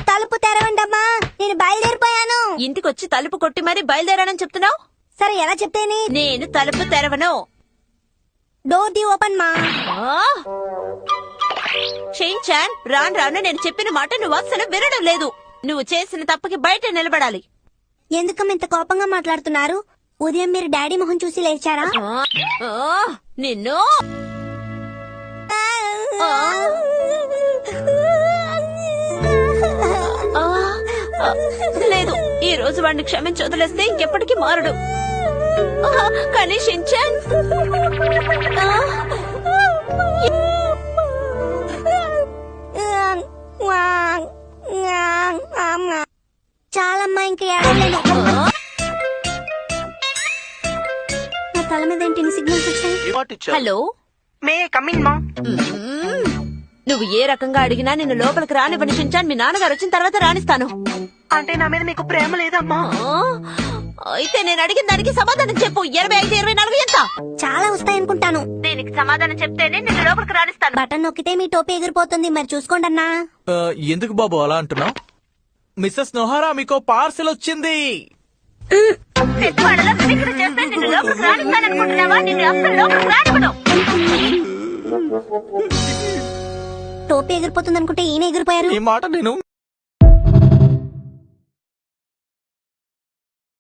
తలుపు తెరవండమ్మా, నేను బయలుదేరిపోయాను. ఇంటికొచ్చి తలుపు కొట్టి మరీ బయలుదేరానని చెప్తున్నావు. సరే ఎలా చెప్తేని? నేను తలుపు తెరవను. డోర్ ది ఓపెన్ మా. షిన్చాన్, రాను రాను నేను చెప్పిన మాట నువ్వు అస్సలు వినడం లేదు. నువ్వు చేసిన తప్పుకి బయట నిలబడాలి. ఎందుకమ్మ ఇంత కోపంగా మాట్లాడుతున్నారు? ఉదయం మీరు డాడీ మొహం చూసి లేచారా? నిన్ను లేదు, ఈ రోజు వాడిని క్షమించి వదిలేస్తే ఇంకెప్పటికీ మారడు. కానీ షిన్చాన్, చాలమ్మా, ఇంక ఏడవలేను. నా తల మీద ఏంటి సిగ్నల్స్ వచ్చాయి? హలో, మే కమిన్ మా. నువ్వు ఏ రకంగా అడిగినా నిన్ను లోపలికి రానివ్వని షిన్చాన్. మీ నాన్నగారు వచ్చిన తర్వాత రాణిస్తాను. అంటే నా మీద మీకు ప్రేమ లేదమ్మా? అయితే నేను అడిగిన దానికి సమాధానం చెప్పు. 25, 24 ఎంత? చాలా వస్తాయనుకుంటాను. దీనికి సమాధానం చెప్తేనే నిన్ను లోపలికి రాణిస్తాను. బటన్ నొక్కితే మీ టోపీ ఎగిరిపోతుంది, మరి చూసుకోండి అన్నా. ఎందుకు బాబు అలా అంటున్నావు? మిస్సెస్ నోహారా, మీకు పార్సెల్ వచ్చింది. పెద్దవాళ్ళలో మిమిక్రీ చేస్తే నిన్ను లోపలికి రాణిస్తాననుకుంటున్నావా? నిన్ను అస్సలు లోపలికి రానివ్వను. టోపీ ఎగిరిపోతుంది అనుకుంటే ఈయన ఎగిరిపోయారు. ఈ మాట నేను